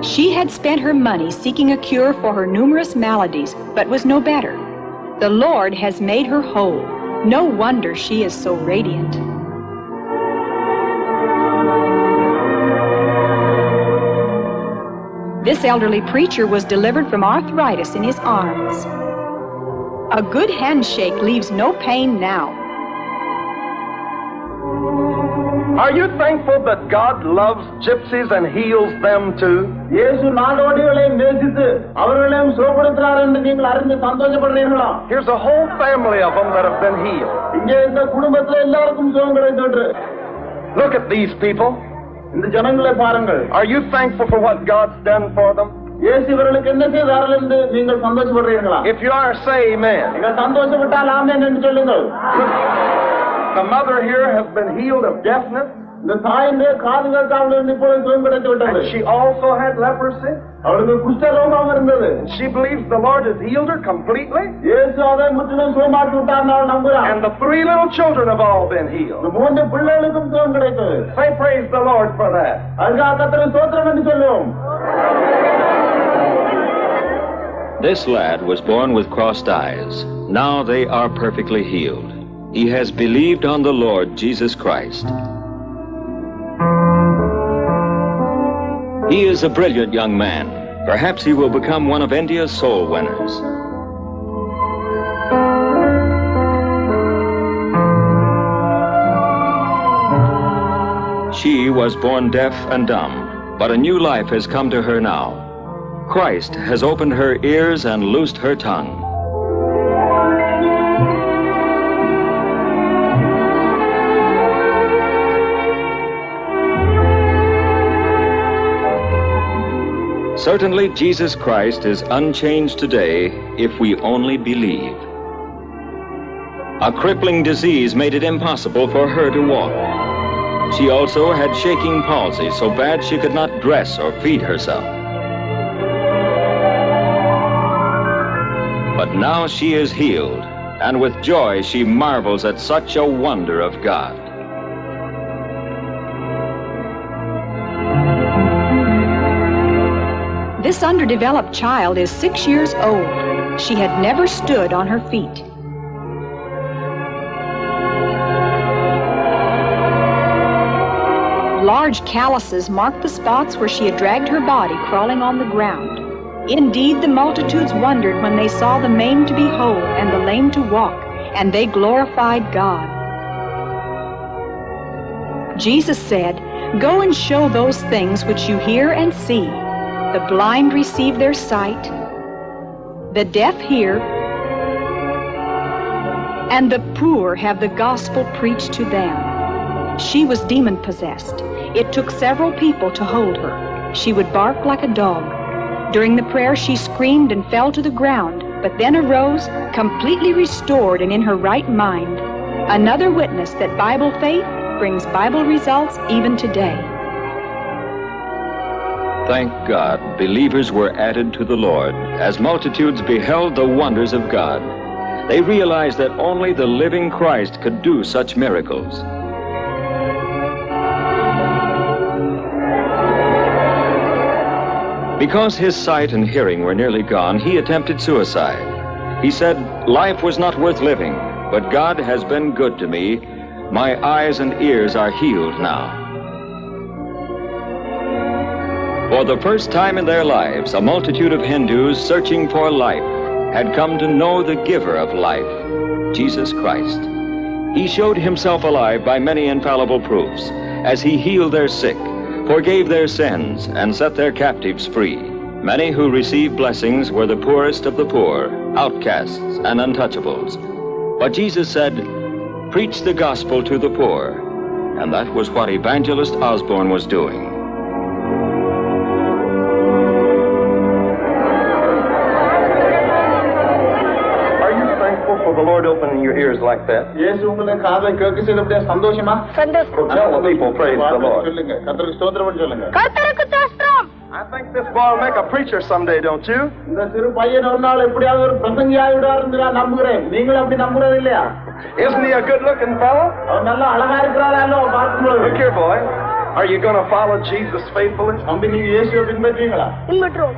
She had spent her money seeking a cure for her numerous maladies, but was no better. The Lord has made her whole. No wonder she is so radiant. This elderly preacher was delivered from arthritis in his arms. A good handshake leaves no pain now. Are you thankful that God loves gypsies and heals them too? Here's a whole family of them that have been healed. Look at these people. Are you thankful for what God's done for them? If you are, say amen. The mother here has been healed of deafness. And she also had leprosy. And she believes the Lord has healed her completely. And the 3 little children have all been healed. Say praise the Lord for that. This lad was born with crossed eyes. Now they are perfectly healed. He has believed on the Lord Jesus Christ. He is a brilliant young man. Perhaps he will become one of India's soul winners. She was born deaf and dumb, but a new life has come to her now. Christ has opened her ears and loosed her tongue. Certainly, Jesus Christ is unchanged today if we only believe. A crippling disease made it impossible for her to walk. She also had shaking palsy so bad she could not dress or feed herself. But now she is healed, and with joy she marvels at such a wonder of God. This underdeveloped child is 6 years old. She had never stood on her feet. Large calluses marked the spots where she had dragged her body crawling on the ground. Indeed, the multitudes wondered when they saw the maimed to be whole and the lame to walk, and they glorified God. Jesus said, "Go and show those things which you hear and see. The blind receive their sight, the deaf hear, and the poor have the gospel preached to them." She was demon-possessed. It took several people to hold her. She would bark like a dog. During the prayer, she screamed and fell to the ground, but then arose, completely restored and in her right mind. Another witness that Bible faith brings Bible results even today. Thank God, believers were added to the Lord as multitudes beheld the wonders of God. They realized that only the living Christ could do such miracles. Because his sight and hearing were nearly gone, he attempted suicide. He said, "Life was not worth living, but God has been good to me. My eyes and ears are healed now." For the first time in their lives, a multitude of Hindus searching for life had come to know the giver of life, Jesus Christ. He showed himself alive by many infallible proofs as he healed their sick, forgave their sins, and set their captives free. Many who received blessings were the poorest of the poor, outcasts and untouchables. But Jesus said, "Preach the gospel to the poor," and that was what Evangelist Osborne was doing. For the Lord opening your ears like that. Tell the people, praise the Lord. I think this boy will make a preacher someday, don't you? Isn't he a good-looking fellow? Look here, boy. Are you going to follow Jesus faithfully? நம்பி நீங்க இயேசுவை பின்பற்றீங்களா? பின்பற்றுவோம்.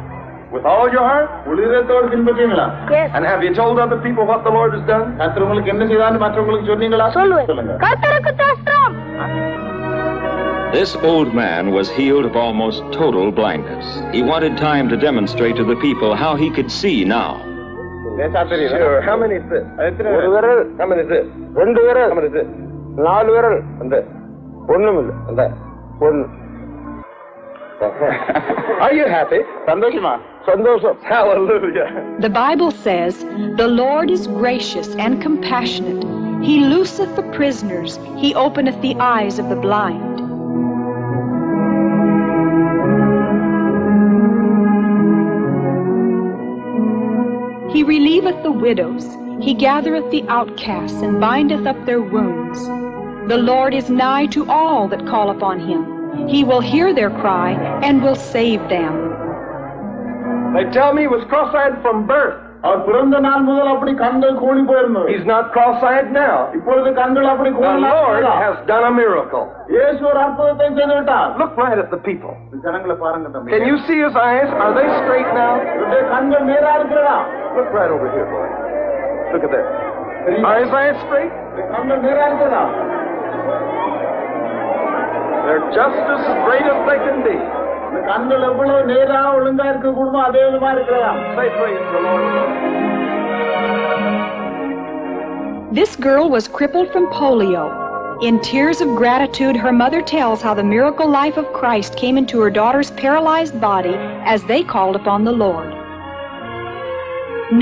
With all your heart? உள்ளிரத்தோடு பின்பற்றீங்களா? Yes. And have you told other people what the Lord has done? கர்த்தர் உங்களுக்கு என்ன செய்தான்னு மற்றவங்களுக்கு சொன்னீங்களா? சொல்லுங்க. கர்த்தருக்கு ஸ்தோத்திரம். This old man was healed of almost total blindness. He wanted time to demonstrate to the people how he could see now. Sure. How many is this? ஒரு விரல். How many is this? ரெண்டு விரல். How many is this? 4 விரல். And this? ஒண்ணுமில்லை. And that? ஒண்ணு. Are you happy? சந்தோஷமா? சந்தோஷம். Hallelujah. The Bible says, "The Lord is gracious and compassionate. He looseth the prisoners. He openeth the eyes of the blind." He relieveth the widows. He gathereth the outcasts, and bindeth up their wounds. The Lord is nigh to all that call upon him. He will hear their cry, and will save them. They tell me he was cross-eyed from birth. அவர் பிறந்த நாள் முதல் அப்படி கண்கள் கூடி போயிருந்தது. He's not cross-eyed now. இப்பொழுது கண்கள் அப்படி The Lord has done a miracle. இயேசு ஒரு அற்புதத்தை செய்து விட்டார். Look right at the people. ஜனங்களை பாருங்க தம்பி. Can you see his eyes? Are they straight now? இவருடைய கண்கள் நேரா இருக்கிறதா? Look right over here, boy. Look at that. Are his eyes straight? கண்கள் நேரா இருக்கிறதா? They're just as straight as they can be. இந்த கண்கள் எவ்வளவு நேரா ஒழுங்கா இருக்க கூடுமோ அதே விதமா இருக்கிறதா? Say praise the Lord. This girl was crippled from polio. In tears of gratitude, her mother tells how the miracle life of Christ came into her daughter's paralyzed body as they called upon the Lord.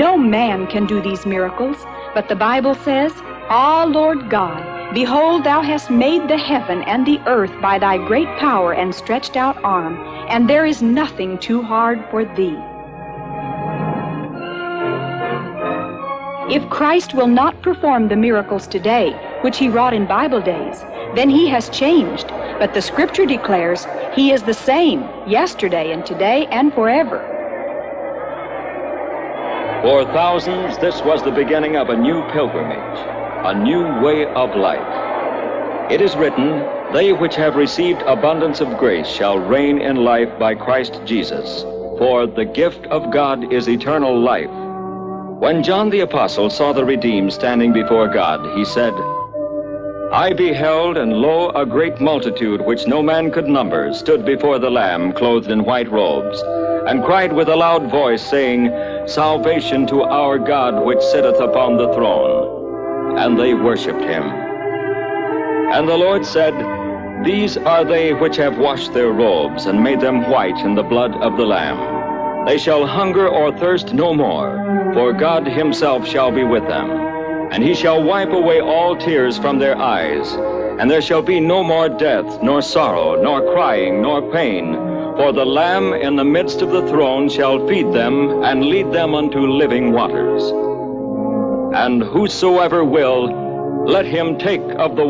No man can do these miracles, but the Bible says, "Ah, Lord God, behold, thou hast made the heaven and the earth by thy great power and stretched out arm, and there is nothing too hard for thee." If Christ will not perform the miracles today, which he wrought in Bible days, then he has changed. But the scripture declares he is the same yesterday and today and forever. For thousands, this was the beginning of a new pilgrimage, a new way of life. It is written, "They which have received abundance of grace shall reign in life by Christ Jesus. For the gift of God is eternal life." When John the Apostle saw the redeemed standing before God, he said, "I beheld, and lo, a great multitude which no man could number, stood before the Lamb clothed in white robes, and cried with a loud voice, saying, Salvation to our God which sitteth upon the throne." And they worshipped him. And the Lord said, "These are they which have washed their robes, and made them white in the blood of the Lamb. They shall hunger or thirst no more, for God himself shall be with them. And he shall wipe away all tears from their eyes, and there shall be no more death, nor sorrow, nor crying, nor pain, for the Lamb in the midst of the throne shall feed them, and lead them unto living waters. And whosoever will, let him take of the